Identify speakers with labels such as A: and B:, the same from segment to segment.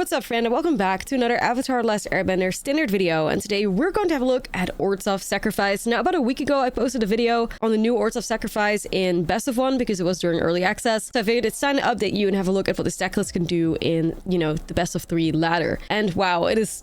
A: What's up, friend, and welcome back to another Avatar Last Airbender standard video. And today we're going to have a look at Orzhov Sacrifice. Now, about a week ago, I posted a video on the new Orzhov Sacrifice in Best of 1 because it was during early access. So I figured it's time to update you and have a look at what this deck list can do in, the Best of 3 ladder. And wow, it is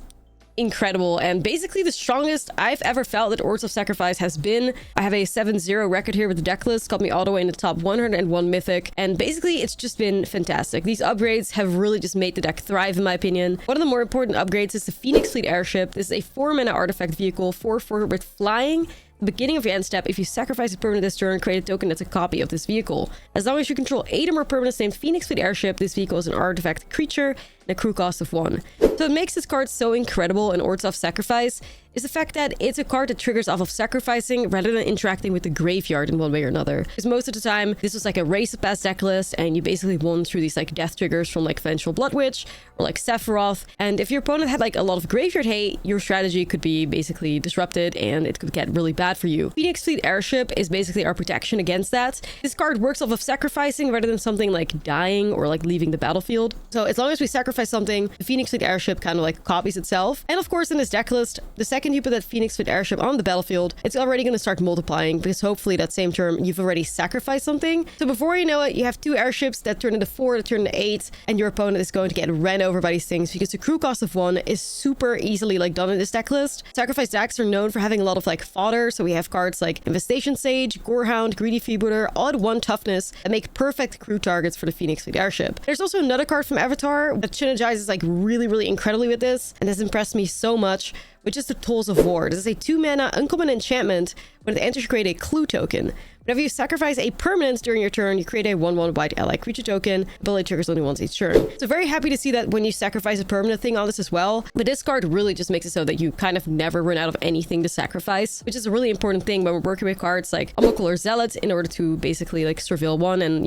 A: incredible and basically the strongest I've ever felt that Orzhov Sacrifice has been. I have a 7-0 record here with the deck list, got me all the way in the top 101 mythic, and basically it's just been fantastic. These upgrades have really just made the deck thrive, in my opinion. One of the more important upgrades is the Phoenix Fleet Airship. This is a 4-mana artifact vehicle, 4/4 with flying. Beginning of your end step, if you sacrifice a permanent this turn, create a token that's a copy of this vehicle. As long as you control 8 or more permanents named Phoenix Fleet Airship, this vehicle is an artifact creature and a crew cost of 1. So what makes this card so incredible in Orzhov Sacrifice is the fact that it's a card that triggers off of sacrificing rather than interacting with the graveyard in one way or another. Because most of the time, this was like a race of past deck list, and you basically won through these like death triggers from like Vengeful Blood Witch or like Sephiroth. And if your opponent had like a lot of graveyard hate, your strategy could be basically disrupted and it could get really bad for you. Phoenix Fleet Airship is basically our protection against that. This card works off of sacrificing rather than something like dying or like leaving the battlefield. So as long as we sacrifice something, the Phoenix Fleet Airship kind of like copies itself. And of course, in this deck list, the second you put that Phoenix Fleet Airship on the battlefield, it's already going to start multiplying because hopefully that same turn you've already sacrificed something. So before you know it, you have 2 airships that turn into 4, that turn into 8, and your opponent is going to get ran over by these things because the crew cost of 1 is super easily like done in this deck list. Sacrifice decks are known for having a lot of like fodder, so we have cards like Infestation Sage, Gorehound, Greedy Freebooter, all at 1 toughness that make perfect crew targets for the Phoenix Fleet Airship. There's also another card from Avatar that synergizes like really incredibly with this and has impressed me so much, which is the Tools of War. This is a 2-mana uncommon enchantment. When it enters, you create a clue token. Whenever you sacrifice a permanent during your turn, you create a 1/1 white ally creature token. Ability triggers only once each turn. So very happy to see that when you sacrifice a permanent thing on this as well. But this card really just makes it so that you kind of never run out of anything to sacrifice, which is a really important thing when we're working with cards like Orzhov in order to basically like surveil one and,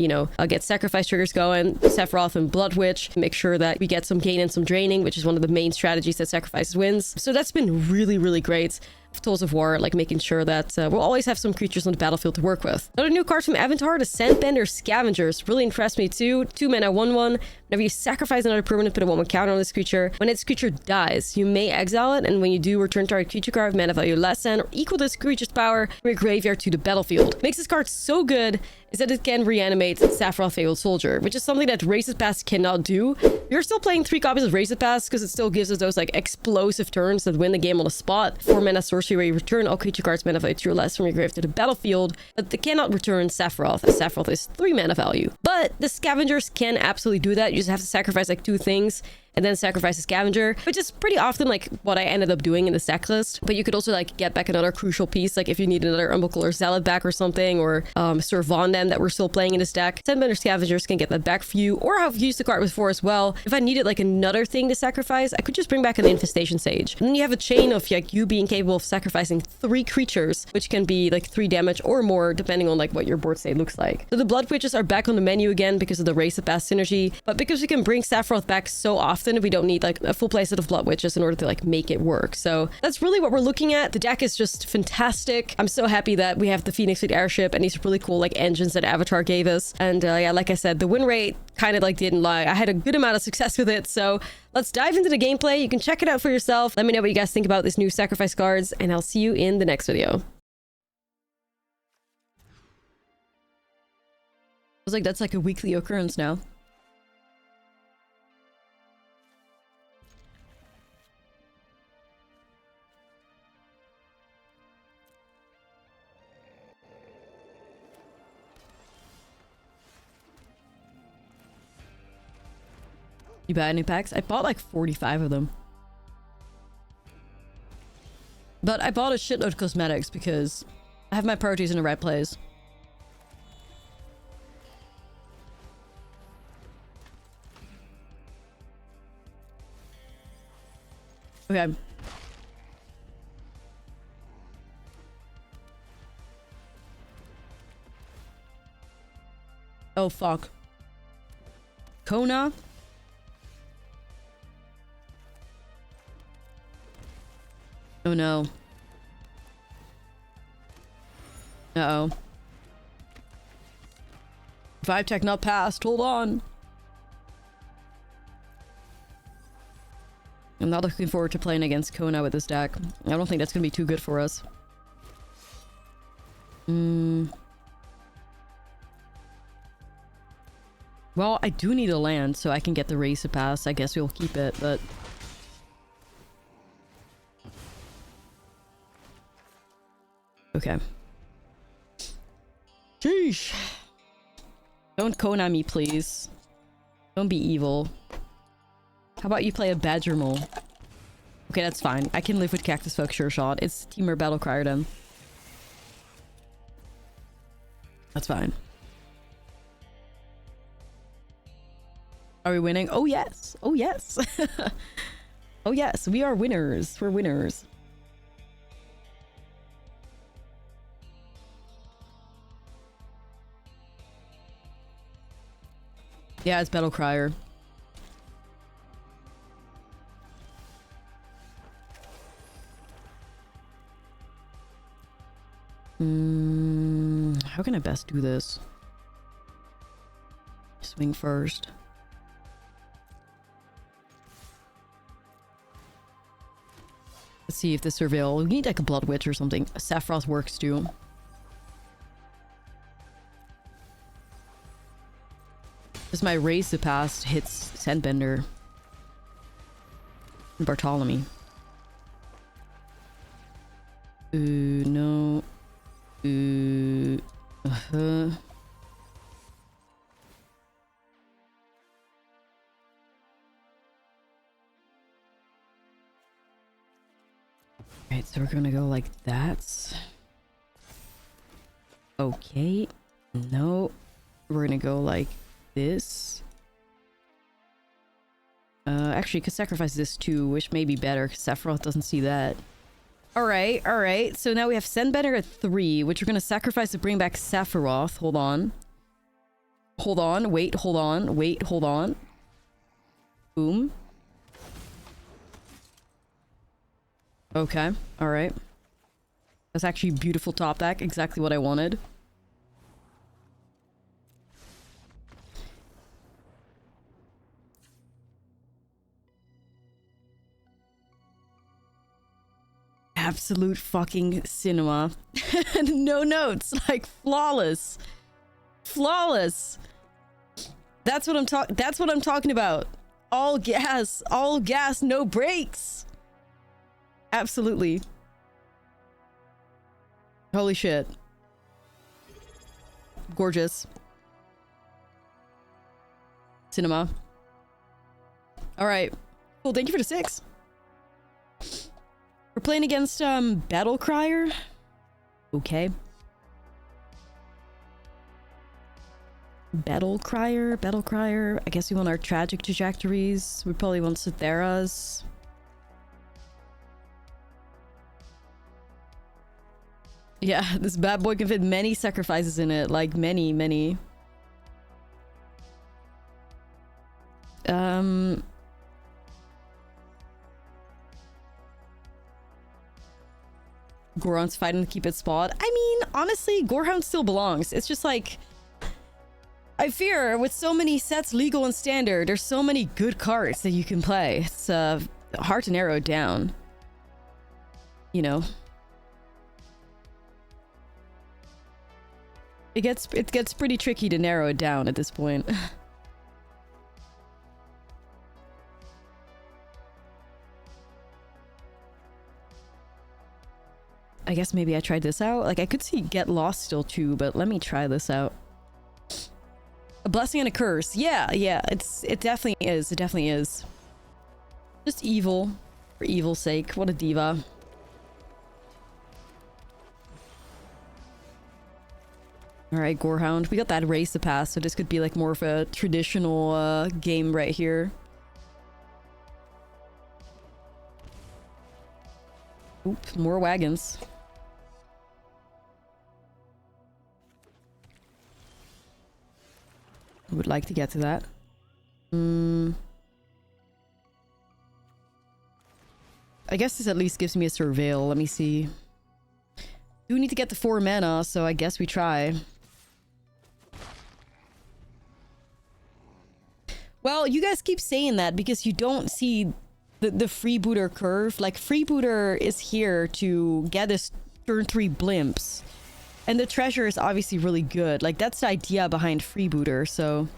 A: get sacrifice triggers going. Sephiroth and Blood Witch, make sure that we get some gain and some draining, which is one of the main strategies that sacrifices wins. So that's been really great. Tools of War, like making sure that we'll always have some creatures on the battlefield to work with. Another new card from Avatar, the Sandbender Scavengers, really impressed me too. 2-mana 1/1. Whenever you sacrifice another permanent, put a 1/1 counter on this creature. When its creature dies, you may exile it, and when you do, return target creature card with mana value less than or equal to this creature's power from your graveyard to the battlefield. Makes this card so good is that it can reanimate Sephiroth Fabled Soldier, which is something that Races Past cannot do. You're still playing 3 copies of Races Past because it still gives us those like explosive turns that win the game on the spot. 4-mana sorcery where you return all creature cards mana value 2 or less from your grave to the battlefield, but they cannot return Sephiroth, as Sephiroth is 3 mana value. But the Scavengers can absolutely do that. You just have to sacrifice like 2 things and then sacrifice a scavenger, which is pretty often like what I ended up doing in the deck list. But you could also like get back another crucial piece, like if you need another Unbuckle or Zealot back or something, or Sir Von them that we're still playing in this deck. Sandbender Scavengers can get that back for you, or I've used the card before as well. If I needed like another thing to sacrifice, I could just bring back an Infestation Sage. And then you have a chain of like you being capable of sacrificing 3 creatures, which can be like 3 damage or more, depending on like what your board state looks like. So the Blood Witches are back on the menu again because of the Race of Past synergy, but because we can bring Sephiroth back so often, we don't need like a full playset of Blood Witches in order to like make it work. So that's really what we're looking at. The deck is just fantastic. I'm so happy that we have the Phoenix Fleet Airship and these really cool like engines that Avatar gave us. And yeah, like I said, the win rate kind of like didn't lie. I had a good amount of success with it. So let's dive into the gameplay. You can check it out for yourself. Let me know what you guys think about this new sacrifice cards, and I'll see you in the next video. I was like, that's like a weekly occurrence now. You buy any packs? I bought like 45 of them. But I bought a shitload of cosmetics because I have my priorities in the right place. Okay. Oh, fuck. Kona? Oh no. Uh-oh. Vibe tech not passed. Hold on. I'm not looking forward to playing against Kona with this deck. I don't think that's gonna be too good for us. Well, I do need a land so I can get the race to pass. I guess we'll keep it, but... Okay. Sheesh. Don't Kona me, please. Don't be evil. How about you play a Badger Mole? Okay, that's fine. I can live with Cactus Folk Sure Shot. It's Teamer Battle Crier then. That's fine. Are we winning? Oh yes! Oh yes! Oh yes, we are winners. We're winners. Yeah, it's Battle Crier. How can I best do this? Swing first. Let's see if the Surveil... We need like a Blood Witch or something. A Sephiroth works too. Because my Raise the Past hits Sandbender. And Bartholomew. No. Alright, so we're gonna go like that. Okay. No. We're gonna go like this. Actually, could sacrifice this too, which may be better, because Sephiroth doesn't see that. Alright, alright. So now we have Sandbender at 3, which we're gonna sacrifice to bring back Sephiroth. Hold on. Hold on, wait, hold on, wait, hold on. Boom. Okay, alright. That's actually beautiful top deck, exactly what I wanted. Absolute fucking cinema. No notes, like flawless. Flawless. That's what I'm talking about. All gas, no brakes. Absolutely. Holy shit. Gorgeous. Cinema. Alright. Cool, thank you for the 6. We're playing against, Battle Crier. Okay. Battle Crier. I guess we want our Tragic Trajectories. We probably want Cytheras. Yeah, this bad boy can fit many sacrifices in it. Like, many. Gorehound's fighting to keep its spot. I mean, honestly, Gorehound still belongs. It's just like... I fear, with so many sets legal and standard, there's so many good cards that you can play. It's hard to narrow it down. You know. It gets pretty tricky to narrow it down at this point. I guess maybe I tried this out. Like, I could see Get Lost still too, but let me try this out. A Blessing and a Curse. Yeah, it definitely is. It definitely is. Just evil. For evil's sake. What a diva. Alright, Gorehound. We got that race to pass, so this could be like more of a traditional game right here. Oop, more wagons. I would like to get to that. I guess this at least gives me a Surveil. Let me see. Do need to get the 4 mana, so I guess we try. Well, you guys keep saying that because you don't see the freebooter curve. Like, freebooter is here to get us turn 3 blimps. And the treasure is obviously really good. Like, that's the idea behind freebooter, so...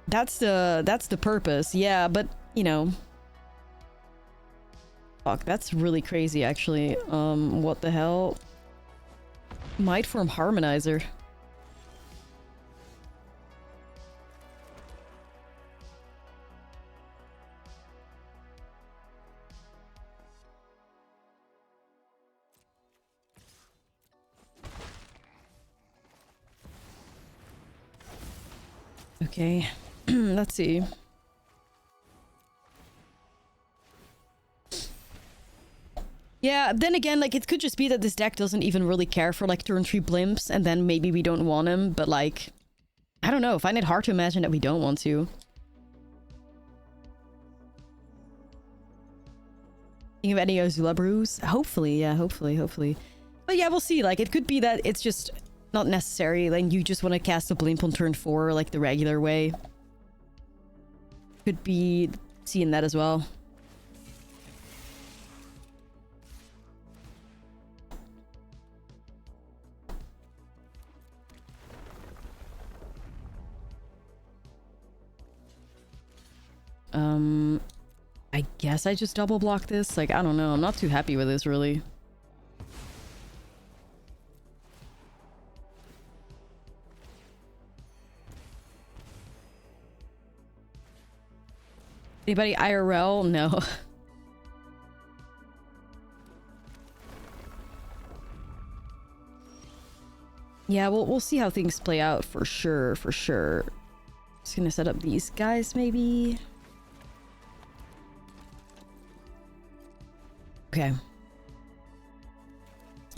A: That's the purpose, yeah, but, you know... Fuck, that's really crazy, actually. What the hell? Might form Harmonizer. Okay, let's see. Yeah, then again, like, it could just be that this deck doesn't even really care for, like, turn 3 blimps, and then maybe we don't want him, but, like, I don't know, I find it hard to imagine that we don't want to. Think of any Azula brews? Hopefully, yeah, hopefully. But yeah, we'll see, like, it could be that it's just not necessary, like, you just want to cast a blimp on turn 4, like, the regular way. Could be seeing that as well. I guess I just double block this. Like, I don't know. I'm not too happy with this, really. Anybody IRL? No. Yeah, we'll see how things play out for sure, Just gonna set up these guys, maybe. Okay.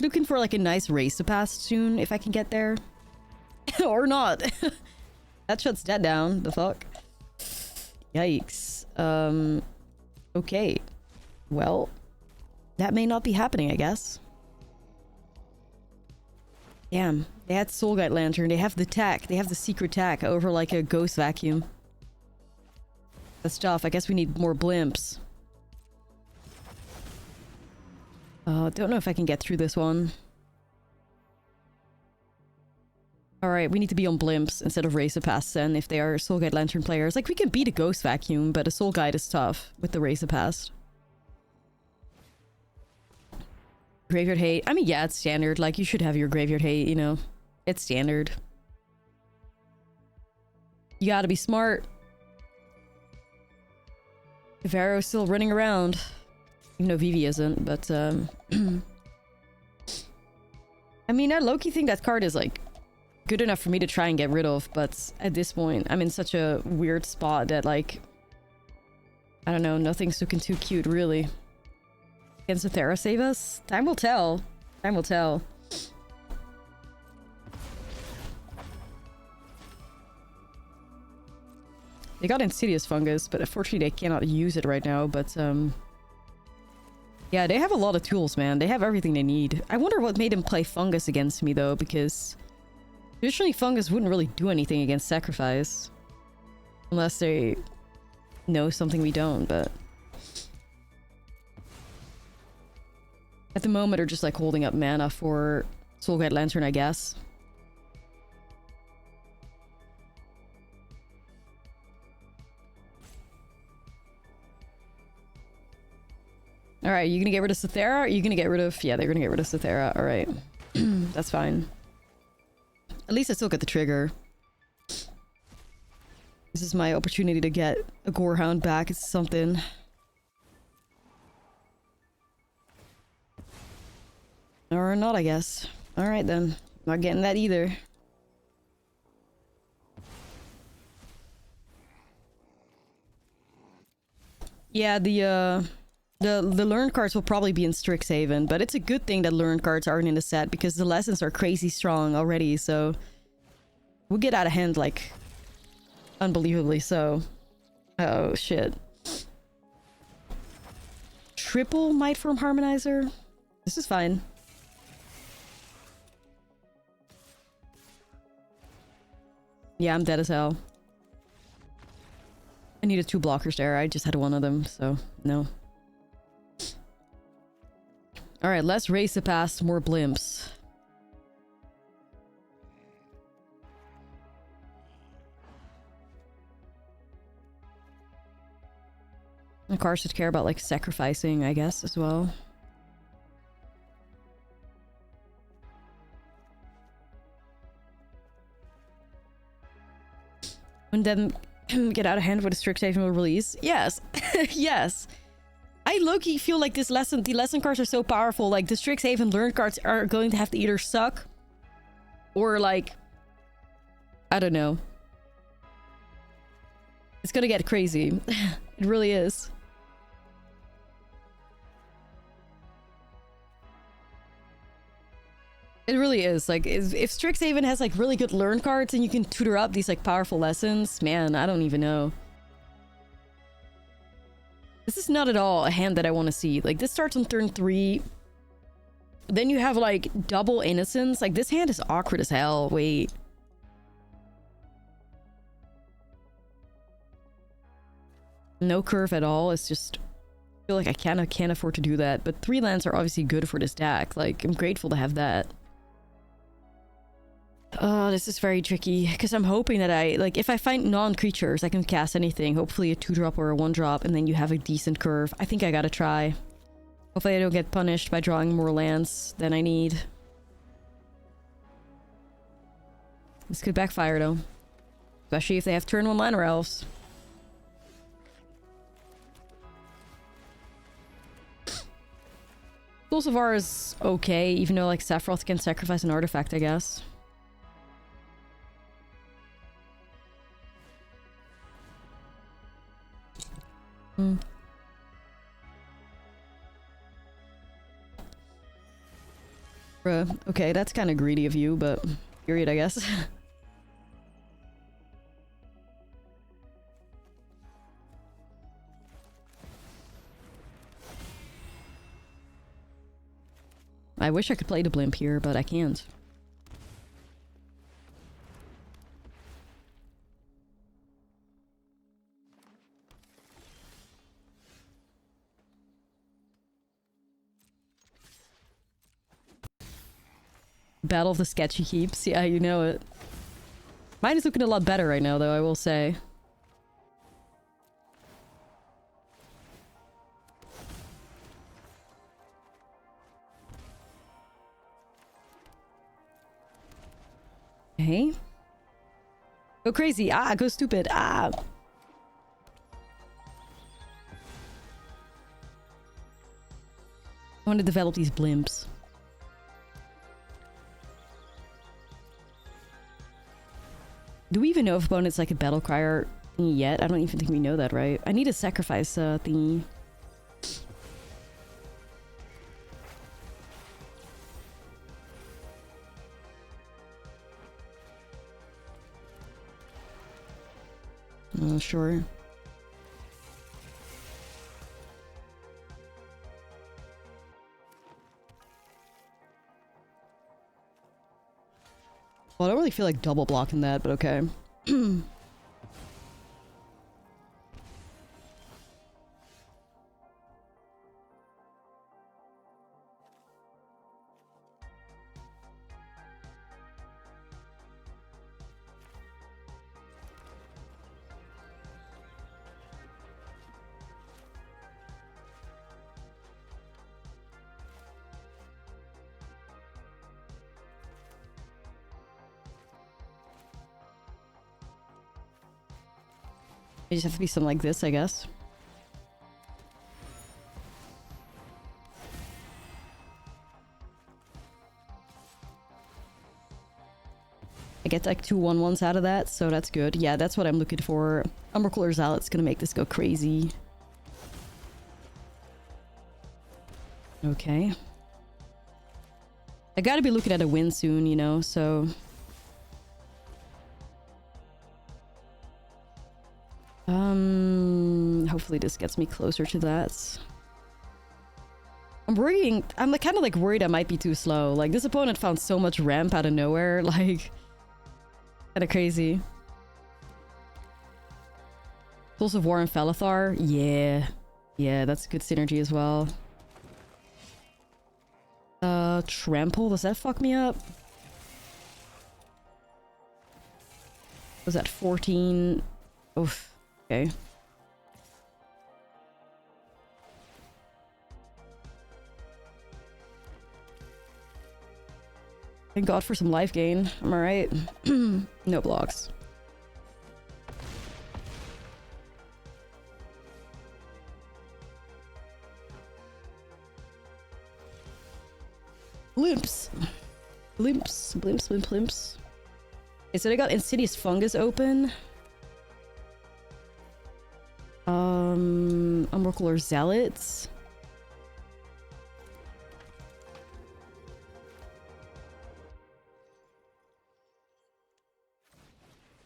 A: Looking for like a nice race to pass soon, if I can get there. Or not. That shuts that down. The fuck? Yikes. Okay. Well, that may not be happening, I guess. Damn. They had Soul Guide Lantern. They have the tack. They have the secret tack over like a ghost vacuum. That's tough. I guess we need more blimps. Don't know if I can get through this one. Alright, we need to be on blimps instead of Race of Pass then, if they are Soul Guide Lantern players. Like, we can beat a Ghost Vacuum, but a Soul Guide is tough with the Race of Past. Graveyard Hate. I mean, yeah, it's standard. Like, you should have your Graveyard Hate, you know. It's standard. You gotta be smart. Varo's still running around. Even though Vivi isn't, but, I mean, I low-key think that card is, like, good enough for me to try and get rid of, but at this point, I'm in such a weird spot that, like, I don't know, nothing's looking too cute, really. Can Zathera save us? Time will tell. Time will tell. They got Insidious Fungus, but unfortunately they cannot use it right now, but, yeah, they have a lot of tools, man. They have everything they need. I wonder what made them play Fungus against me, though, because traditionally Fungus wouldn't really do anything against Sacrifice. Unless they know something we don't, but... At the moment, they're just, like, holding up mana for Soul Guide Lantern, I guess. Alright, you gonna get rid of Zathera? Are you gonna get rid of... Yeah, they're gonna get rid of Zathera. Alright. That's fine. At least I still get the trigger. This is my opportunity to get a Gorehound back. It's something. Or not, I guess. Alright then. Not getting that either. Yeah, the learned cards will probably be in Strixhaven, but it's a good thing that learned cards aren't in the set because the lessons are crazy strong already, so we'll get out of hand, like, unbelievably so. Oh, shit. Triple Might Form Harmonizer? This is fine. Yeah, I'm dead as hell. I needed 2 blockers there. I just had one of them, so no. Alright, let's race it past more blimps. The car should care about, like, sacrificing, I guess, as well. And then get out of hand with a Strixhaven will release. Yes. Yes. I low-key feel like the lesson cards are so powerful. Like, the Strixhaven learn cards are going to have to either suck or, like, I don't know. It's gonna get crazy. It really is. It really is. Like, if Strixhaven has, like, really good learn cards and you can tutor up these, like, powerful lessons, man, I don't even know. This is not at all a hand that I want to see. Like, this starts on turn 3. Then you have, like, double innocence. Like, this hand is awkward as hell. Wait. No curve at all. It's just... I feel like I can't afford to do that. But 3 lands are obviously good for this deck. Like, I'm grateful to have that. Oh, this is very tricky, because I'm hoping that if I find non-creatures, I can cast anything. Hopefully a 2-drop or a 1-drop, and then you have a decent curve. I think I gotta try. Hopefully I don't get punished by drawing more lands than I need. This could backfire, though. Especially if they have turn 1 liner elves. Dulcivar is okay, even though, like, Sephiroth can sacrifice an artifact, I guess. Bruh, okay, that's kind of greedy of you, but period, I guess. I wish I could play the blimp here, but I can't. Battle of the Sketchy Heaps. Yeah, you know it. Mine is looking a lot better right now, though, I will say. Okay. Go crazy. Ah, go stupid. Ah. I want to develop these blimps. Do we even know if opponent's like a battle crier thingy yet? I don't even think we know that, right? I need a sacrifice thingy. Sure. Well, I don't really feel like double blocking that, but okay. It just have to be something like this, I guess. I get like 2 1/1s out of that, so that's good. Yeah, that's what I'm looking for. Umbercooler Zealot's gonna make this go crazy. Okay. I gotta be looking at a win soon, you know, so... hopefully this gets me closer to that. I'm worrying, I'm like kind of like worried I might be too slow. Like this opponent found so much ramp out of nowhere, like kind of crazy. Souls of War and Felithar. Yeah. Yeah, that's good synergy as well. Trample, does that fuck me up? Was that 14? Oof. Okay. Thank God for some life gain. Am I right? No blocks. Blimps. Blimps. Blimps, blimps, blimps. Okay, so they got Insidious Fungus open. Unworkler Zealots.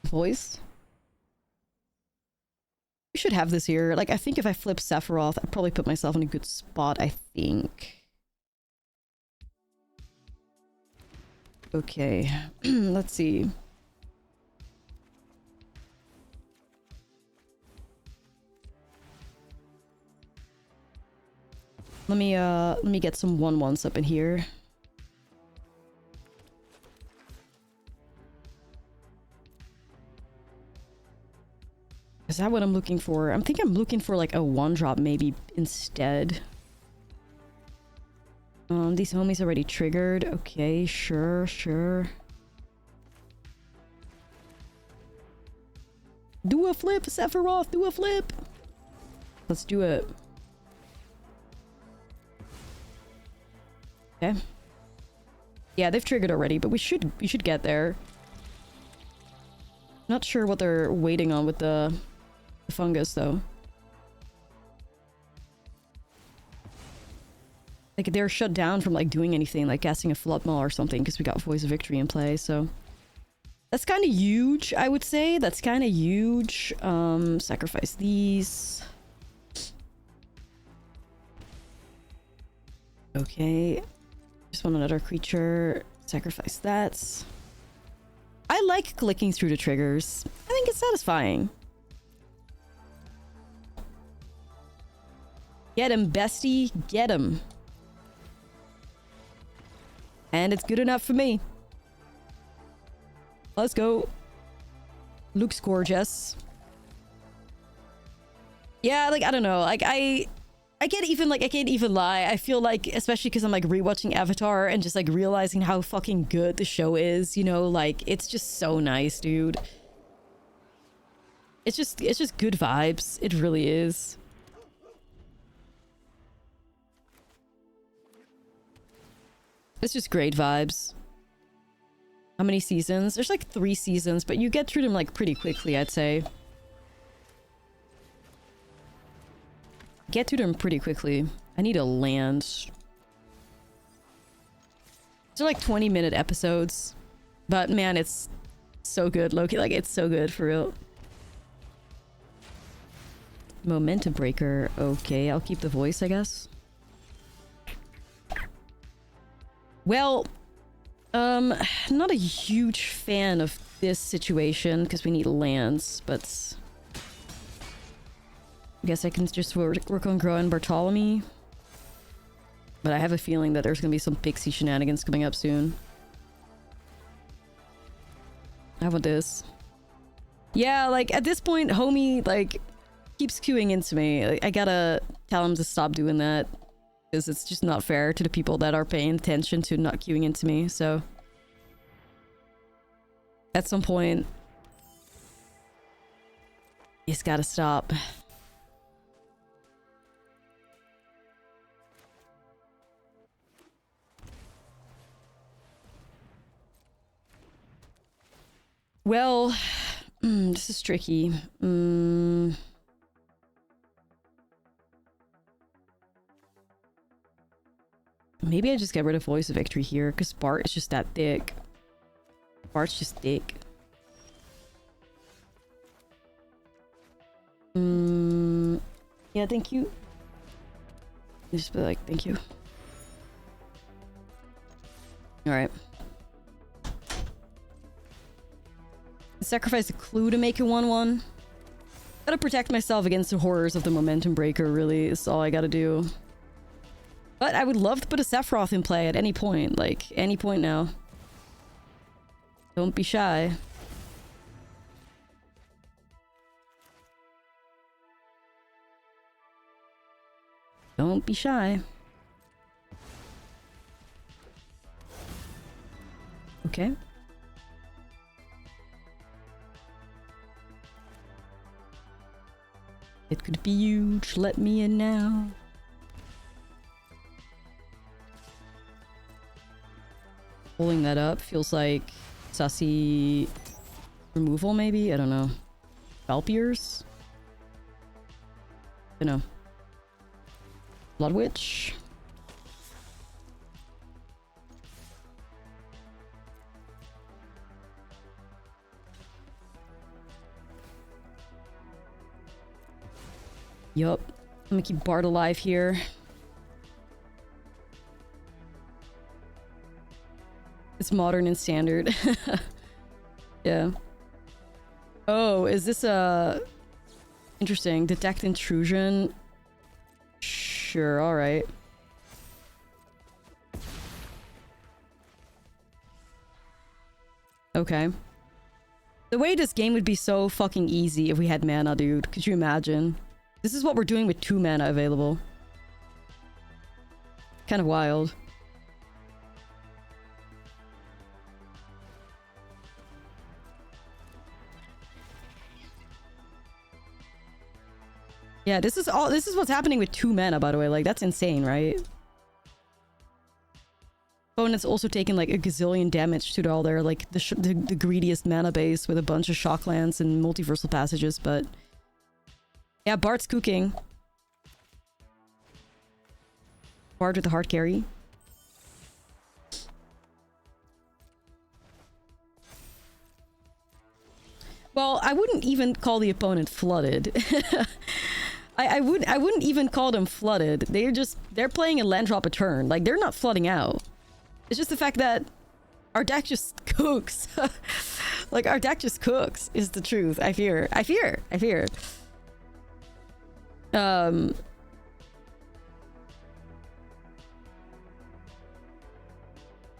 A: Voice. We should have this here. Like, I think if I flip Sephiroth, I'd probably put myself in a good spot, I think. Okay. Let's see. Let me get some 1/1s up in here. Is that what I'm looking for? I think I'm looking for like a 1-drop maybe instead. These homies already triggered. Okay, sure, sure. Do a flip, Sephiroth, do a flip. Let's do it. Okay. Yeah, they've triggered already, but we should get there. Not sure what they're waiting on with the fungus though. Like they're shut down from like doing anything, like casting a flood maul or something, because we got Voice of Victory in play, so that's kind of huge, I would say. That's kind of huge. Sacrifice these. Okay. Just want another creature. Sacrifice that. I like clicking through the triggers. I think it's satisfying. Get him, bestie. Get him. And it's good enough for me. Let's go. Looks gorgeous. Yeah, like, I don't know. Like, I can't even lie. I feel like, especially because I'm like rewatching Avatar and just like realizing how fucking good the show is, you know, like it's just so nice, dude. It's just good vibes. It really is. It's just great vibes. How many seasons? There's like 3 seasons, but you get through them like pretty quickly, I'd say. Get to them pretty quickly. I need a land. They're like 20-minute episodes. But man, it's so good, Loki. Like, it's so good, for real. Momentum breaker. Okay, I'll keep the voice, I guess. Well, not a huge fan of this situation because we need lands, but I guess I can just work on growing Bartholomew. But I have a feeling that there's gonna be some pixie shenanigans coming up soon. How about this? Yeah, like at this point, homie like keeps queuing into me. Like, I gotta tell him to stop doing that. Because it's just not fair to the people that are paying attention to not queuing into me, so at some point he's gotta stop. Well, this is tricky. Maybe I just get rid of Voice of Victory here, because Bart is just that thick. Bart's just thick. Yeah, thank you. Just be like, thank you. Alright. Sacrifice a clue to make it 1/1. Gotta protect myself against the horrors of the momentum breaker, really, is all I gotta do. But I would love to put a Sephiroth in play at any point, like, any point now. Don't be shy. Don't be shy. Okay. It could be huge. Let me in now. Pulling that up feels like sussy removal, maybe? I don't know. Valpiers? I don't know. Blood Witch? Yup. I'm gonna keep Bard alive here. It's modern and standard. Yeah. Oh, is this a... Interesting. Detect intrusion? Sure, alright. Okay. The way this game would be so fucking easy if we had mana, dude. Could you imagine? This is what we're doing with 2 mana available. Kind of wild. Yeah, this is what's happening with 2 mana, by the way. Like, that's insane, right? Opponent's also taking like a gazillion damage to all their like the greediest mana base with a bunch of shocklands and multiversal passages, but yeah, Bard's cooking. Bard with the hard carry. Well, I wouldn't even call the opponent flooded. I wouldn't even call them flooded. They're playing a land drop a turn. Like, they're not flooding out. It's just the fact that our deck just cooks. Like, our deck just cooks is the truth. I fear.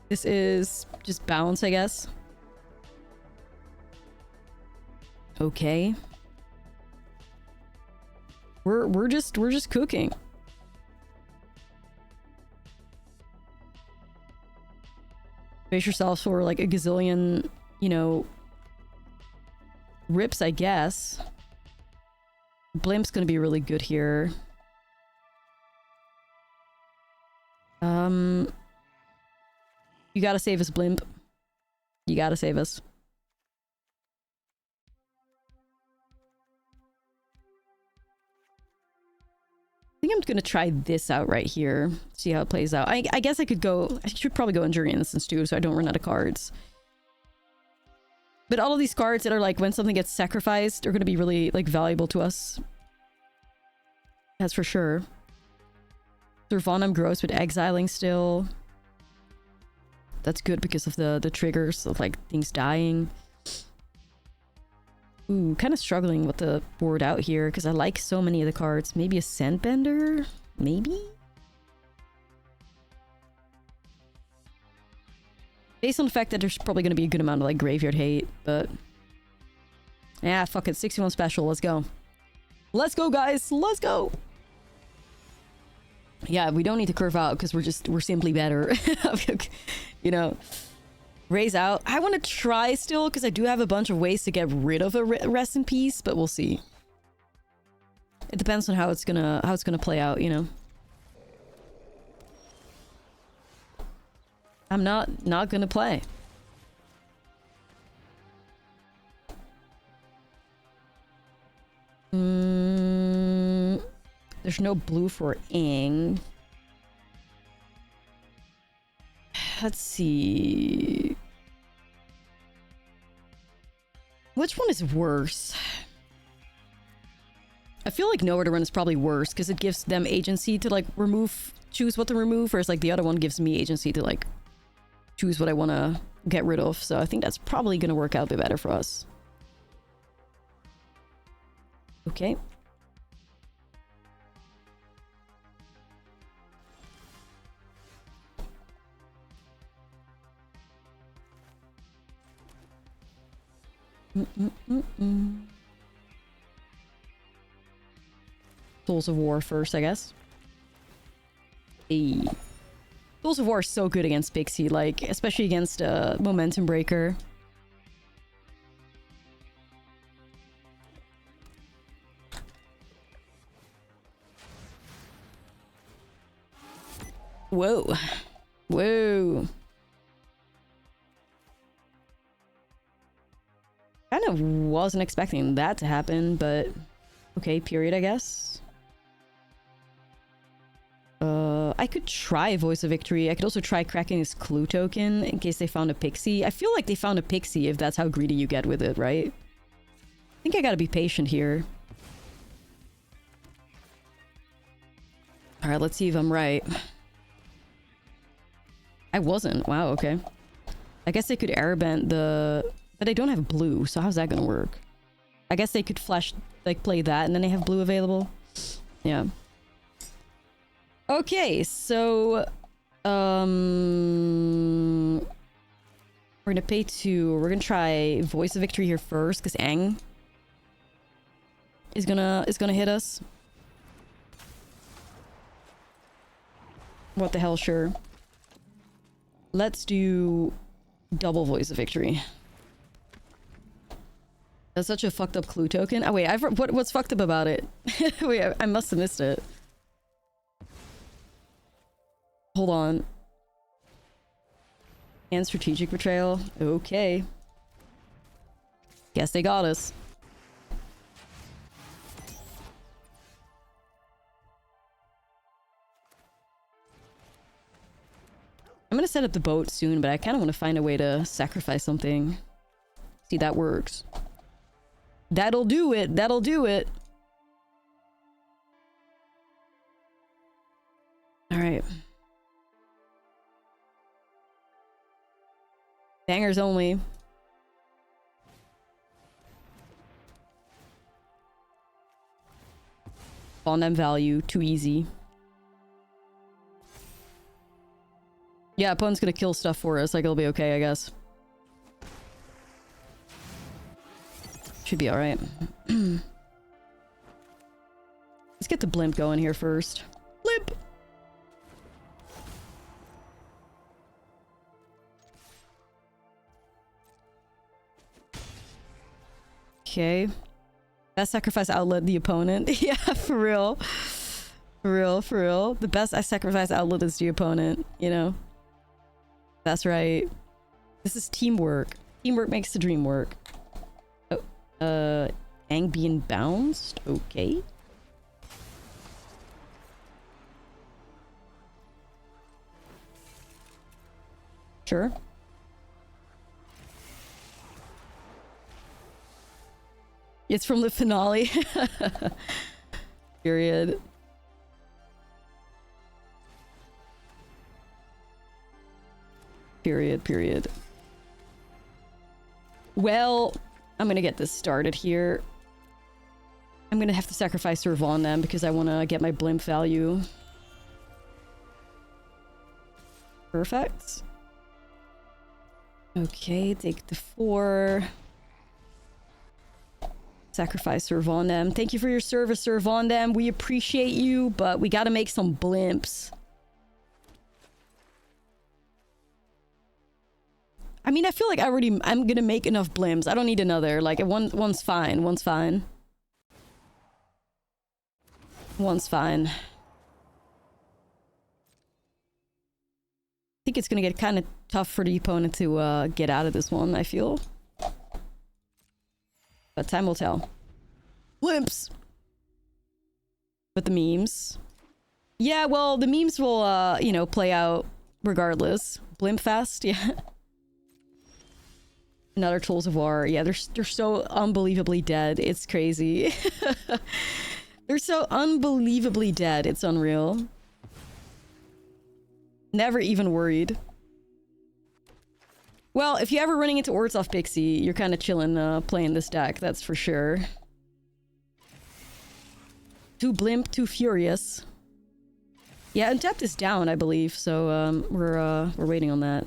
A: This is just bounce, I guess. Okay. We're just cooking. Brace yourselves for like a gazillion, you know, rips, I guess. Blimp's gonna be really good here. You gotta save us, Blimp. You gotta save us. I think I'm gonna try this out right here. See how it plays out. I guess I should probably go Enduring Instance too, so I don't run out of cards. But all of these cards that are like when something gets sacrificed are gonna be really like valuable to us. That's for sure. Servanum grows with exiling still. That's good because of the triggers of like things dying. Ooh, kind of struggling with the board out here because I like so many of the cards. Maybe a Sandbender? Maybe? Based on the fact that there's probably going to be a good amount of like graveyard hate, but... Yeah, fuck it. 61 special. Let's go. Let's go, guys. Let's go. Yeah, we don't need to curve out because we're simply better. You know, raise out. I want to try still because I do have a bunch of ways to get rid of a rest in peace, but we'll see. It depends on how it's gonna play out, you know. I'm not gonna play. There's no blue for Ing. Let's see. Which one is worse? I feel like Nowhere to Run is probably worse because it gives them agency to like choose what to remove, whereas like the other one gives me agency to like choose what I want to get rid of. So I think that's probably going to work out a bit better for us. Okay. Tools of War first, I guess. Hey. Tools of War is so good against Pixie, like, especially against Momentum Breaker. Whoa. Whoa. Kind of wasn't expecting that to happen, but okay, period, I guess. I could try Voice of Victory. I could also try cracking his clue token in case they found a Pixie. I feel like they found a Pixie if that's how greedy you get with it, right? I think I gotta be patient here. Alright, let's see if I'm right. I wasn't. Wow, okay. I guess they could airbend the... But they don't have blue, so how's that gonna work? I guess they could flash, like, play that and then they have blue available. Yeah. Okay, so... We're gonna pay 2. We're gonna try Voice of Victory here first, because Aang is gonna hit us. What the hell, sure. Let's do double Voice of Victory. That's such a fucked up clue token. Oh wait, what's fucked up about it? Wait, I must have missed it. Hold on. And strategic betrayal. Okay. Guess they got us. I'm gonna set up the boat soon, but I kind of want to find a way to sacrifice something. See, that works. That'll do it. That'll do it. All right. Bangers only. On them value. Too easy. Yeah, opponent's gonna kill stuff for us. Like, it'll be okay, I guess. Should be alright. Let's get the blimp going here first. Blimp! Okay. Best sacrifice outlet the opponent. Yeah, for real. For real, for real. The best sacrifice outlet is the opponent, you know? That's right. This is teamwork. Teamwork makes the dream work. Oh, Aang being bounced? Okay. Sure. It's from the finale. Period. Period. Well, I'm gonna get this started here. I'm gonna have to sacrifice Serve on them because I want to get my blimp value. Perfect. Okay, take the 4. Sacrifice Serve on them. Thank you for your service, Serve on them. We appreciate you, but we gotta make some blimps. I mean, I feel like I'm gonna make enough blimps. I don't need another. Like, one's fine. One's fine. One's fine. I think it's gonna get kind of tough for the opponent to get out of this one, I feel. But time will tell. Blimps! But the memes. Yeah, well, the memes will, you know, play out regardless. Blimp fest, yeah. Another Tools of War. Yeah, they're so unbelievably dead. It's crazy. They're so unbelievably dead. It's unreal. Never even worried. Well, if you're ever running into Orzhov Pixie, you're kind of chilling playing this deck, that's for sure. Too blimp, too furious. Yeah, untapped is down, I believe. So we're waiting on that.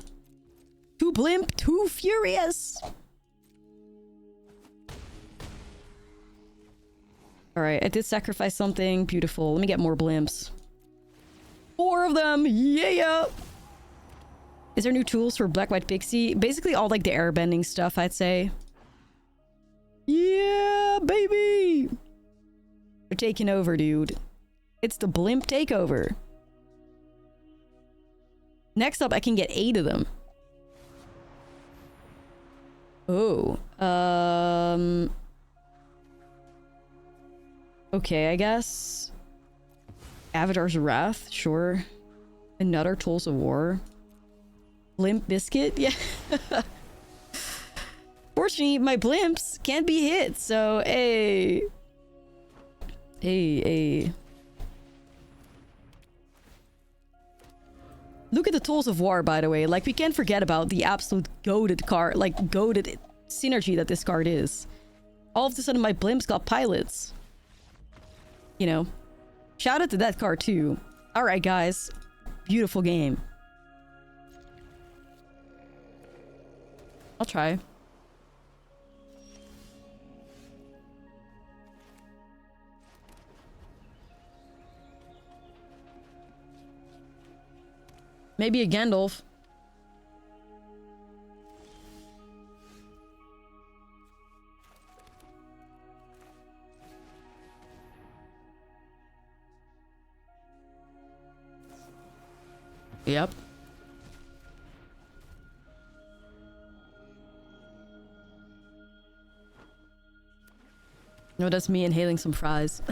A: Too blimp, too furious. All right, I did sacrifice something. Beautiful. Let me get more blimps. 4 of them. Yeah. Is there new tools for Black White Pixie? Basically all like the airbending stuff, I'd say. Yeah, baby. They're taking over, dude. It's the blimp takeover. Next up, I can get 8 of them. Oh. Okay, I guess. Avatar's Wrath, sure. Another Tools of War. Blimp Biscuit, yeah. Fortunately, my blimps can't be hit, so hey. Hey. Look at the Tools of War, by the way. Like, we can't forget about the absolute goated card, like, goated synergy that this card is. All of a sudden, my blimps got pilots. You know. Shout out to that card, too. Alright, guys. Beautiful game. I'll try. Maybe a Gandalf. Yep. No, that's me inhaling some fries.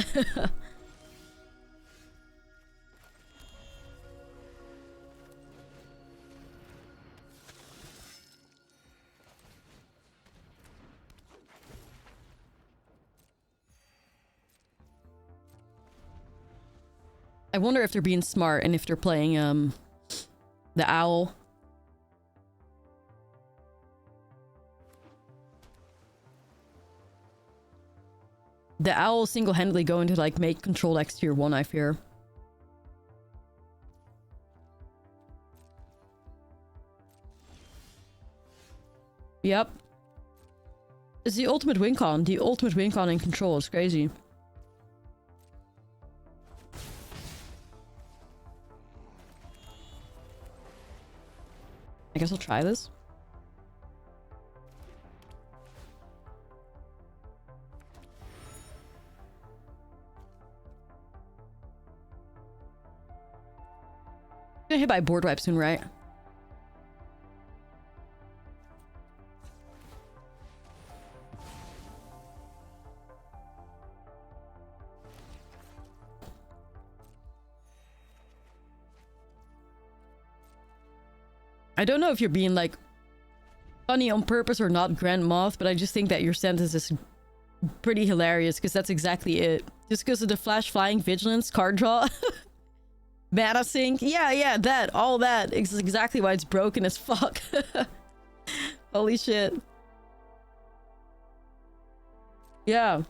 A: I wonder if they're being smart and if they're playing the owl. The owl single-handedly going to like make control X tier 1, I fear. Yep. It's the ultimate win con. The ultimate win con in control. It's crazy. I guess I'll try this. Gonna hit by a board wipe soon, right? I don't know if you're being like funny on purpose or not, Grand Moth, but I just think that your sentence is pretty hilarious because that's exactly it. Just because of the flash flying vigilance card draw. Mana sync. Yeah, that. All that is exactly why it's broken as fuck. Holy shit. Yeah.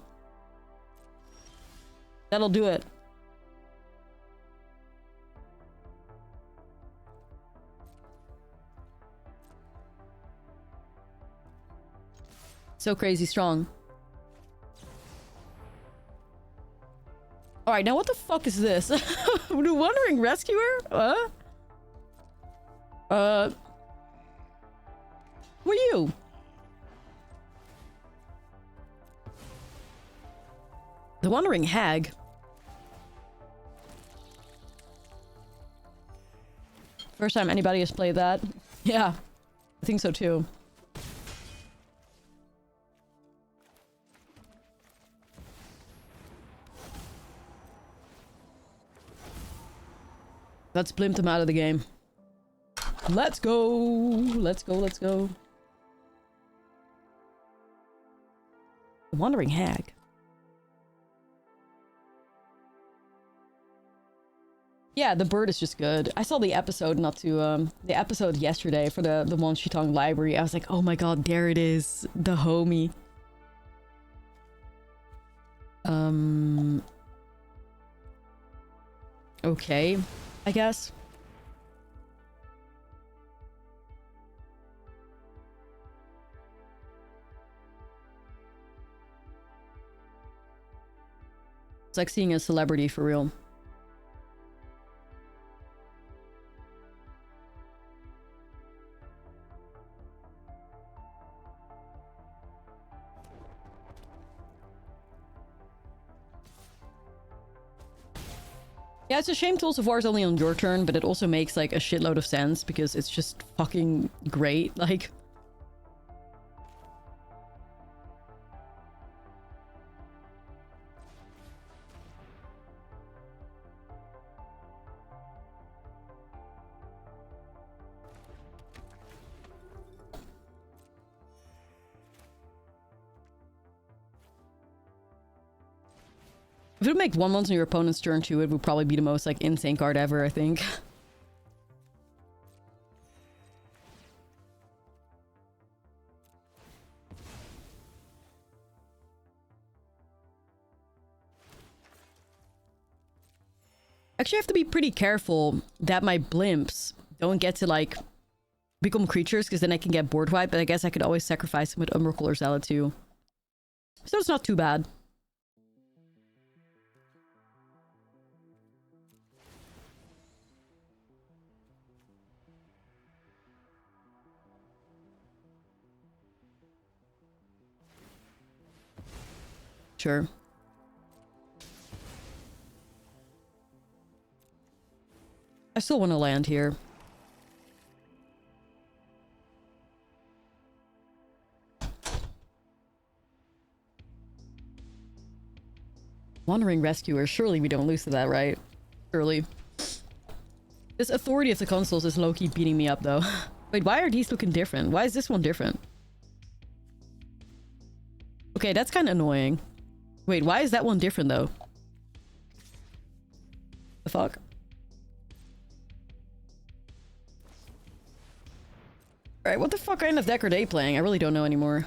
A: That'll do it. So crazy strong. Alright, now what the fuck is this? The Wandering Rescuer? Who are you? The Wandering Hag. First time anybody has played that. Yeah, I think so too. Let's blimp them out of the game. Let's go! Let's go, let's go. The Wandering Hag. Yeah, the bird is just good. I saw the episode the episode yesterday for the One Shitong library. I was like, oh my god, there it is. The homie. okay, I guess. It's like seeing a celebrity for real. Yeah, it's a shame Tools of War is only on your turn, but it also makes like a shitload of sense because it's just fucking great. Like, if it would make 1/1 on your opponent's turn too, it would probably be the most like insane card ever, I think. Actually, I have to be pretty careful that my blimps don't get to like become creatures, because then I can get board wiped, but I guess I could always sacrifice them with Umbral or Zealot too. So it's not too bad. Sure. I still want to land here. Wandering Rescuer. Surely we don't lose to that, right? Surely. This Authority of the Consuls is low-key beating me up, though. Wait, why are these looking different? Why is this one different? Okay, that's kind of annoying. Wait, why is that one different, though? The fuck? Alright, what the fuck kind of deck are they playing? I really don't know anymore.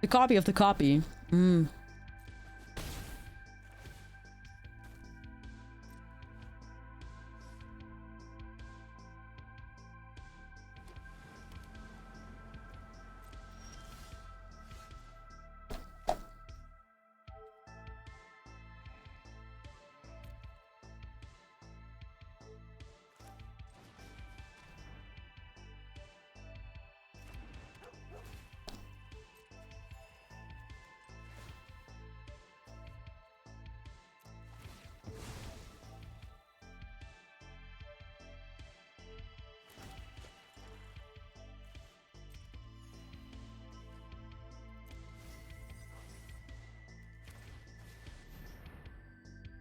A: The copy of the copy. Hmm.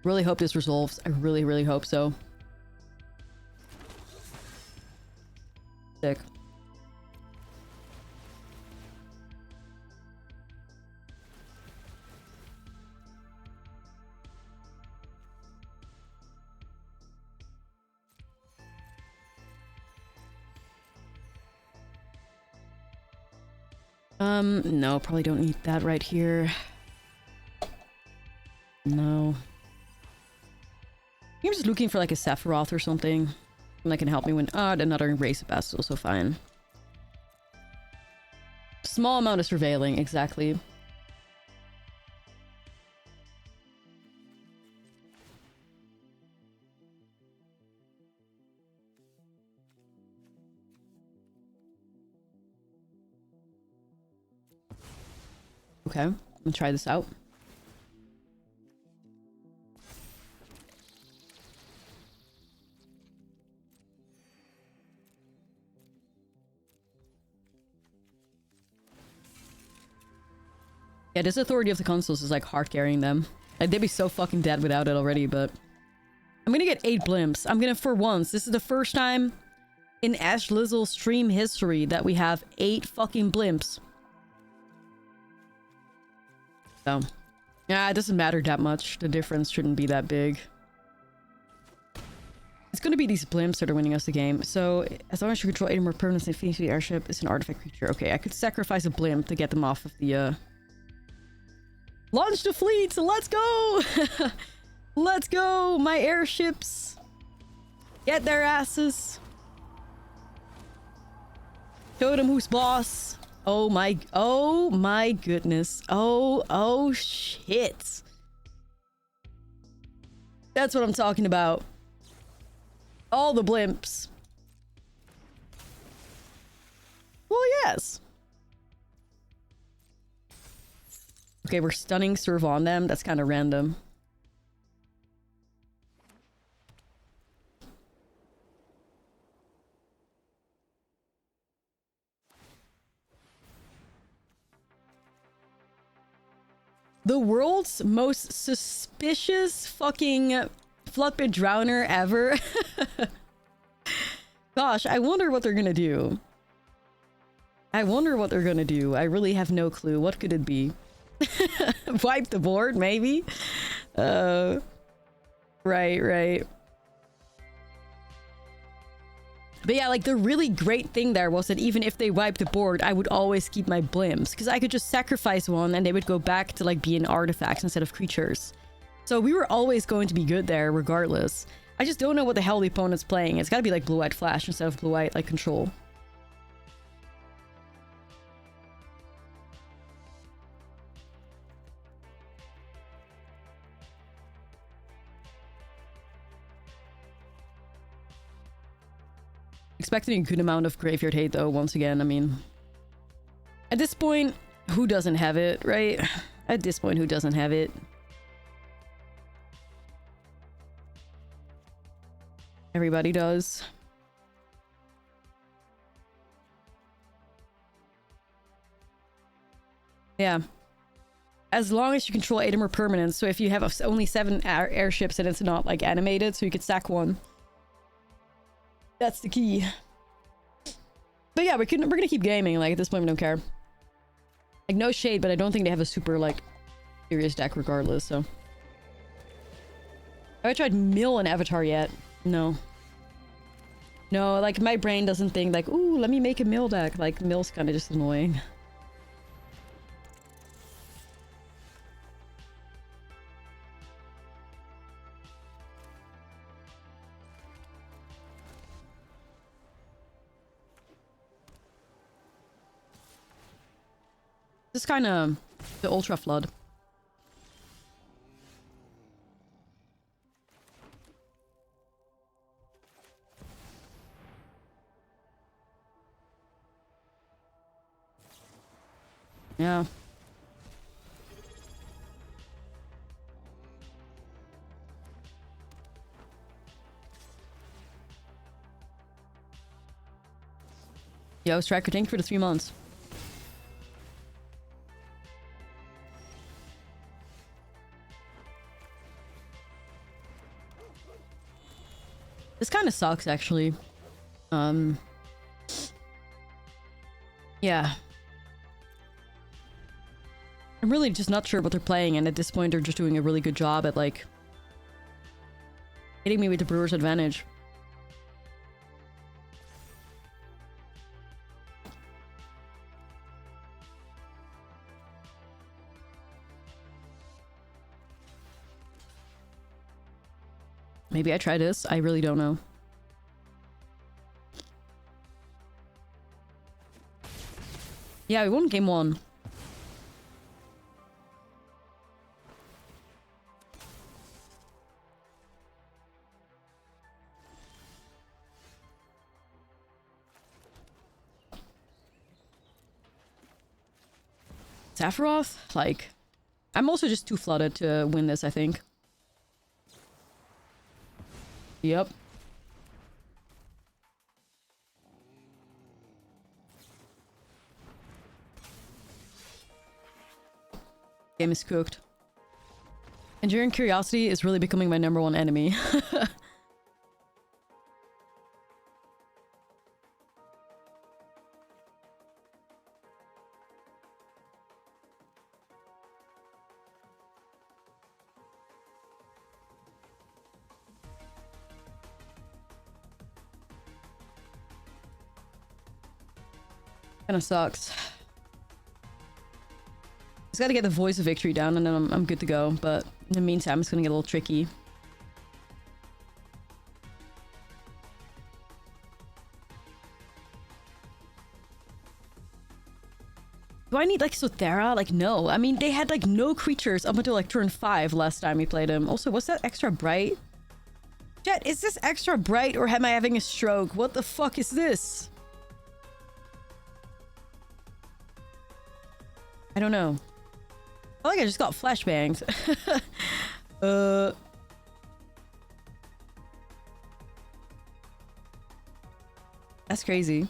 A: Really hope this resolves. I really, really hope so. Sick. No, probably don't need that right here. No. I'm just looking for like a Sephiroth or something that can help me win. Oh, another Embrace of Past is also fine. Small amount of surveilling, exactly. Okay, I'm gonna try this out. Yeah, this Authority of the Consuls is like hard carrying them. Like, they'd be so fucking dead without it already, but... I'm gonna get 8 blimps. I'm gonna, for once, this is the first time in Ashlizzle stream history that we have 8 fucking blimps. So, yeah, it doesn't matter that much. The difference shouldn't be that big. It's gonna be these blimps that are winning us the game. So, as long as you control 8 or more permanents and Phoenix, the airship is an artifact creature. Okay, I could sacrifice a blimp to get them off of the, Launch the fleet! Let's go! Let's go! My airships! Get their asses! Show them who's boss! Oh my goodness. Oh shit. That's what I'm talking about. All the blimps. Well, yes. Okay, we're stunning serve on them. That's kind of random. The world's most suspicious fucking Floodbit Drowner ever. Gosh, I wonder what they're gonna do. I wonder what they're gonna do. I really have no clue. What could it be? Wipe the board, maybe? Right. But yeah, like, the really great thing there was that even if they wiped the board, I would always keep my blimps. Because I could just sacrifice one and they would go back to, like, being artifacts instead of creatures. So we were always going to be good there, regardless. I just don't know what the hell the opponent's playing. It's gotta be, like, Blue-White Flash instead of Blue-White, like, Control. Expecting a good amount of graveyard hate, though, once again. I mean, at this point, who doesn't have it, right? At this point, who doesn't have it? Everybody does. Yeah. As long as you control 8 or more permanents, so if you have only 7 airships and it's not, like, animated, so you could sack one. That's the key. But yeah, we're gonna keep gaming. Like, at this point, we don't care. Like, no shade, but I don't think they have a super, like, serious deck regardless, so. Have I tried mill an avatar yet? No. No, like, my brain doesn't think, like, ooh, let me make a mill deck. Like, mill's kind of just annoying. This is kind of the Ultra Flood. Yeah. Yo, Striker, thank you for the 3 months. This kind of sucks, actually. Yeah. I'm really just not sure what they're playing, and at this point they're just doing a really good job at, like, hitting me with the Brewer's advantage. Maybe I try this. I really don't know. Yeah, we won game 1. Sephiroth? Like, I'm also just too flooded to win this, I think. Yep. Game is cooked. Enduring curiosity is really becoming my #1 enemy. Kinda sucks. Just gotta get the voice of victory down and then I'm good to go. But in the meantime, it's gonna get a little tricky. Do I need like Sothera? Like, no. I mean, they had like no creatures up until like turn 5 last time we played them. Also, was that extra bright? Chat, is this extra bright or am I having a stroke? What the fuck is this? I don't know. I feel like I just got flashbangs. That's crazy.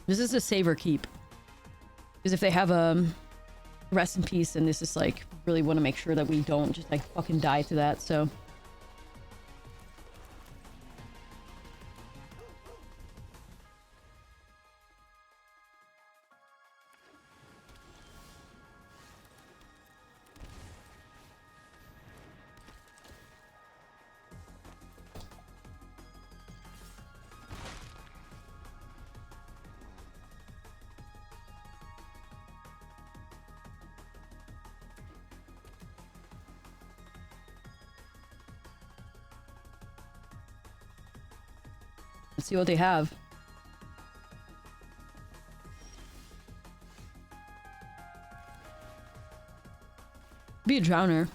A: This is a save or keep. Because if they have a rest in peace, then this is like, really want to make sure that we don't just like fucking die to that, so. Let's see what they have. Be a drowner.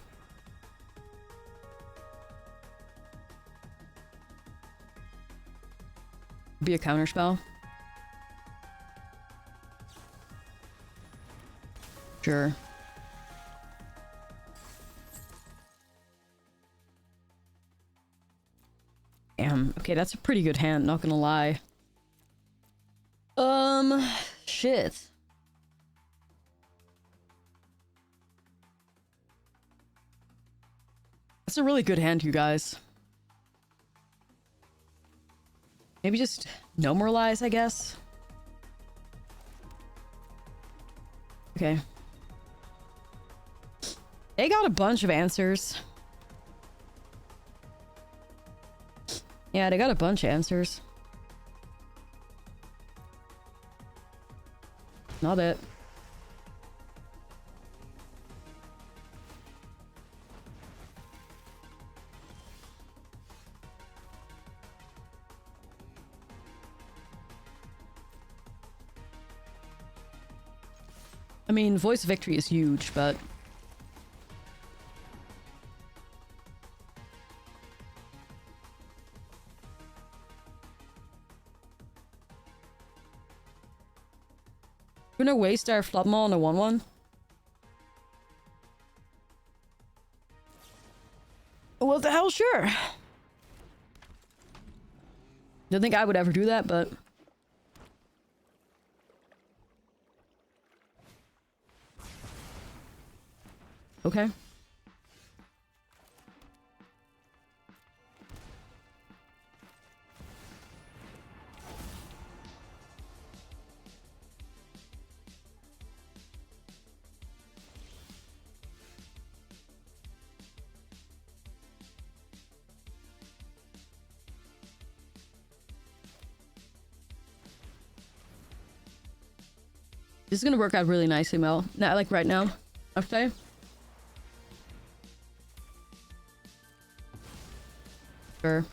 A: Be a counterspell. Sure. Damn. Okay, that's a pretty good hand, not gonna lie. Shit. That's a really good hand, you guys. Maybe just no more lies, I guess. Okay. They got a bunch of answers. Yeah, they got a bunch of answers. Not it. I mean, Voice of Victory is huge, but... We're gonna waste our Floodmaw on a 1-1. Well, the hell, sure. Don't think I would ever do that, but... Okay. This is gonna work out really nicely, Mel. Not like right now. Okay. Sure.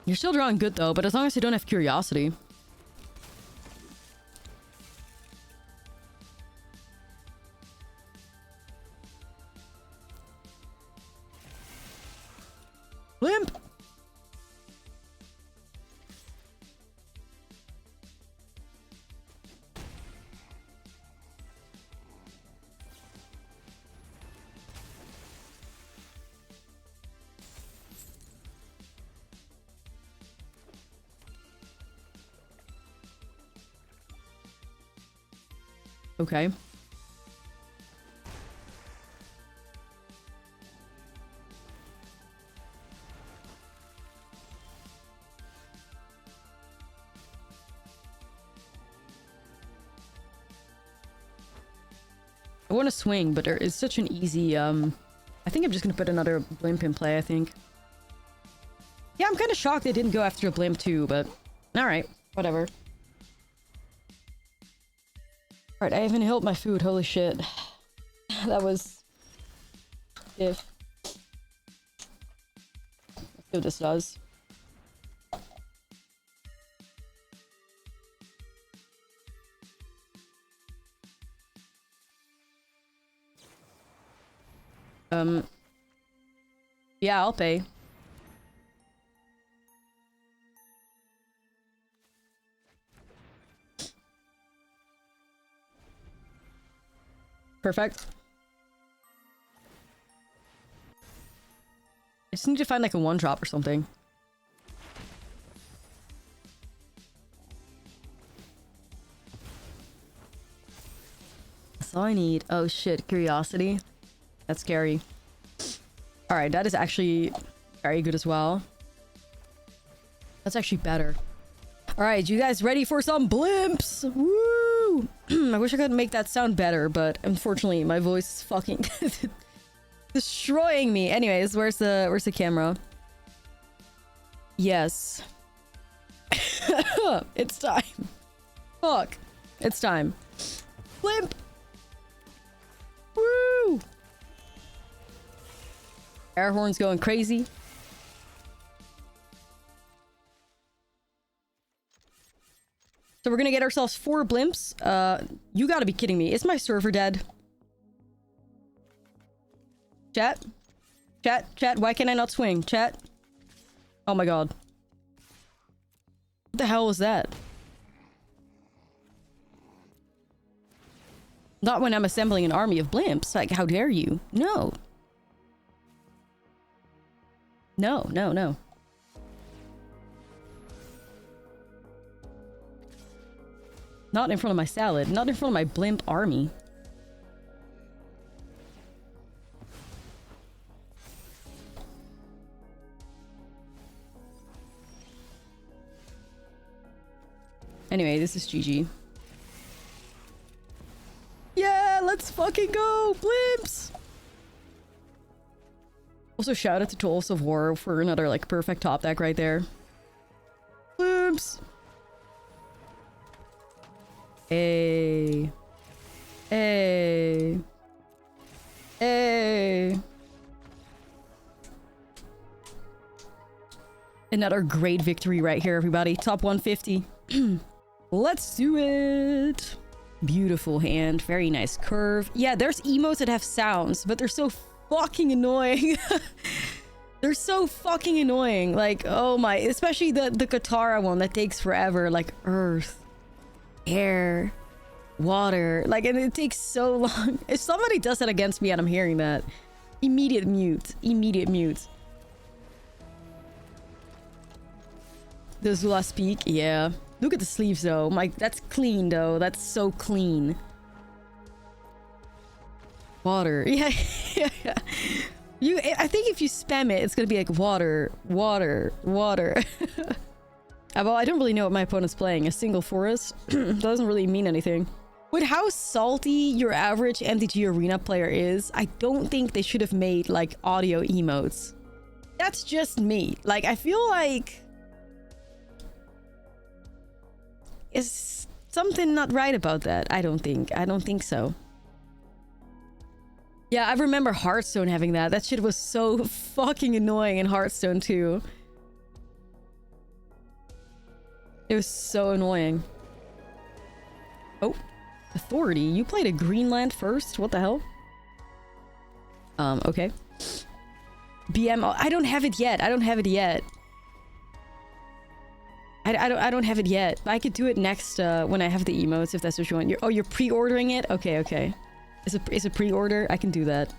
A: You're still drawing good though, but as long as you don't have curiosity. Limp! Okay. I want to swing, but it's such an easy, I think I'm just gonna put another blimp in play, I think. Yeah, I'm kind of shocked they didn't go after a blimp too, but alright, whatever. Alright, I haven't healed my food, holy shit. That was... if. Let's see what this does. Yeah, I'll pay. Perfect. I just need to find like a one drop or something. That's all I need. Oh shit, curiosity. That's scary. Alright, that is actually very good as well. That's actually better. Alright, you guys ready for some blimps? Woo! I wish I could make that sound better, but unfortunately my voice is fucking destroying me. Anyways, where's the camera? Yes. It's time. Fuck. It's time. Blimp! Woo! Air horn's going crazy. So we're gonna get ourselves 4 blimps. You gotta be kidding me. Is my server dead? Chat? Chat, why can I not swing? Chat? Oh my god. What the hell was that? Not when I'm assembling an army of blimps. Like, how dare you? No. No, no, no. Not in front of my salad. Not in front of my blimp army. Anyway, this is GG. Yeah, let's fucking go! Blimps! Also, shout out to Tools of War for another, like, perfect top deck right there. Blimps! Hey. Hey. Hey. Another great victory right here, everybody. Top 150. Let's do it. Beautiful hand. Very nice curve. Yeah, there's emotes that have sounds, but they're so fucking annoying. They're so fucking annoying. Like, oh my. Especially the Katara one that takes forever. Like, earth, air, water. Like, and it takes so long. If somebody does that against me and I'm hearing that, immediate mute. Immediate mute. The Zula speak? Yeah. Look at the sleeves though. That's clean though. That's so clean. Water. Yeah. Yeah. I think if you spam it, it's gonna be like water, water, water. Well, I don't really know what my opponent's playing. A single forest? Doesn't really mean anything. With how salty your average MTG arena player is, I don't think they should have made like audio emotes. That's just me. Like, I feel like... is something not right about that? I don't think so. Yeah, I remember Hearthstone having that. That shit was so fucking annoying in Hearthstone too. It was so annoying. Oh, Authority. You played a Greenland first? What the hell? Okay. BM. I don't have it yet. I don't have it yet. I don't have it yet. I could do it next when I have the emotes, if that's what you want. You're pre-ordering it? Okay, okay. It's a pre-order? I can do that.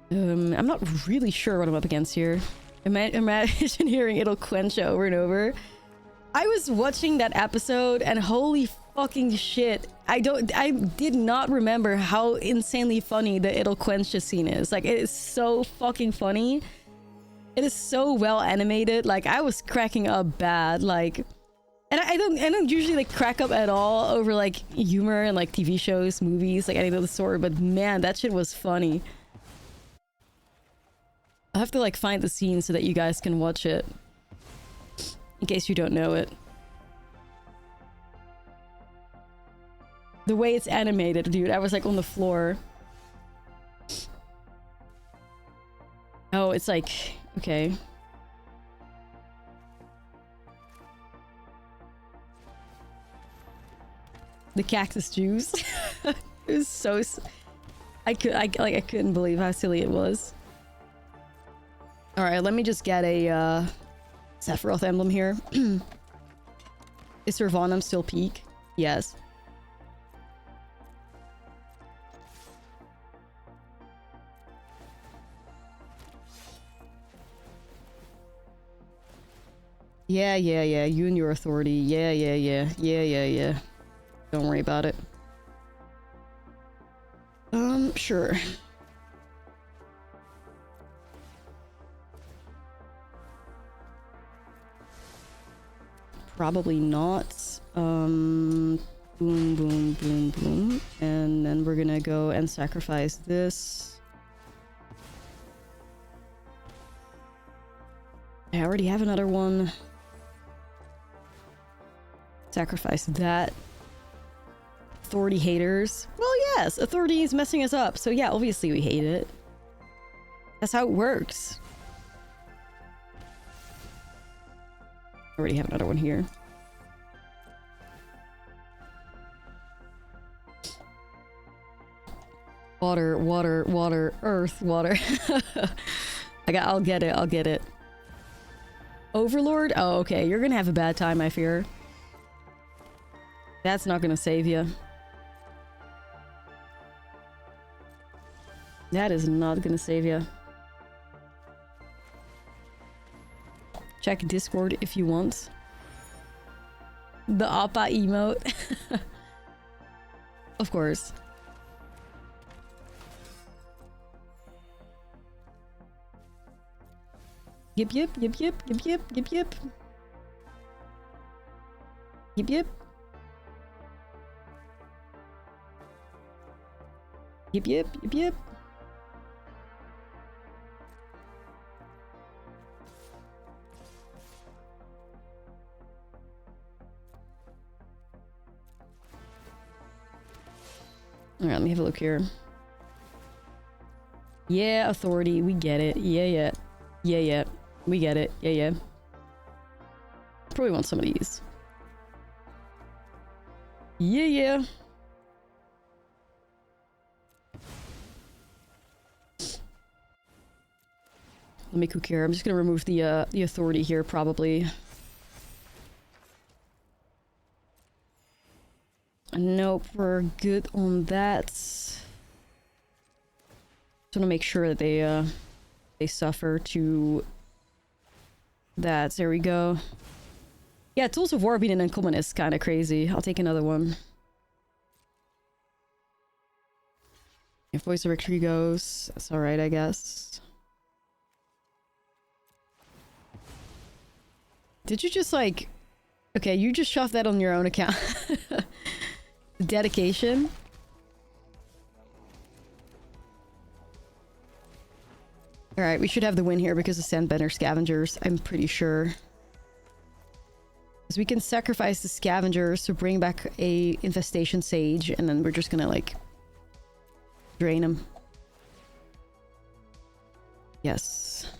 A: I'm not really sure what I'm up against here. Imagine hearing it'll quench over and over. I was watching that episode and holy fucking shit. I did not remember how insanely funny the it'll quench scene is. Like, it is so fucking funny. It is so well animated. Like, I was cracking up bad. Like, And I don't usually like crack up at all over like humor and like TV shows, movies, like anything of the sort, but man, that shit was funny. I'll have to like find the scene so that you guys can watch it. In case you don't know it. The way it's animated, dude, I was like on the floor. Oh, it's like, okay. The cactus juice. It was so... I couldn't believe how silly it was. Alright, let me just get a Sephiroth emblem here. Is Servanum still peak? Yes. Yeah, you and your authority. Yeah. Don't worry about it. Sure. Probably not. Boom. And then we're gonna go and sacrifice this. I already have another one. Sacrifice that. Authority haters. Well, yes, authority is messing us up. So yeah, obviously we hate it. That's how it works. I already have another one here. Water, earth, water. I'll get it. Overlord? Oh, okay. You're gonna have a bad time, I fear. That's not gonna save you. That is not gonna save you. Check Discord if you want. The Appa emote. Of course. Yip. Yip. Alright, let me have a look here. Yeah, authority, we get it. Yeah. We get it. Yeah. Probably want some of these. Yeah. Let me cook here. I'm just gonna remove the authority here, probably. Nope, we're good on that. Just want to make sure that they suffer to that. There we go. Yeah, Tools of War being an uncommon is kind of crazy. I'll take another one. If Voice of Victory goes, that's alright, I guess. Did you just like... Okay, you just shoved that on your own account. Dedication. Alright, we should have the win here because of Sandbender scavengers, I'm pretty sure. Because we can sacrifice the scavengers to bring back a infestation sage, and then we're just gonna like drain them. Yes.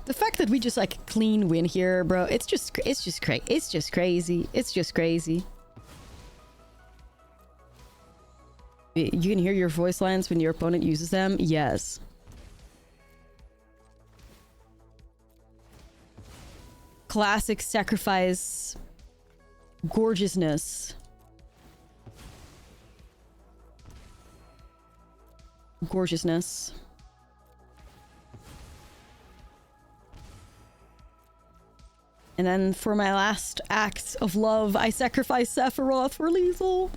A: The fact that we just like clean win here, bro, it's just crazy. You can hear your voice lines when your opponent uses them? Yes. Classic sacrifice gorgeousness. And then for my last act of love, I sacrifice Sephiroth for Ashlizzle.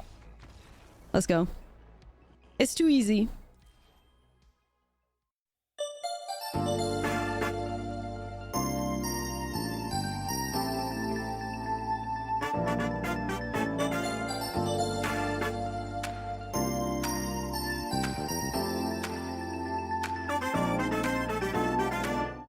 A: Let's go. It's too easy.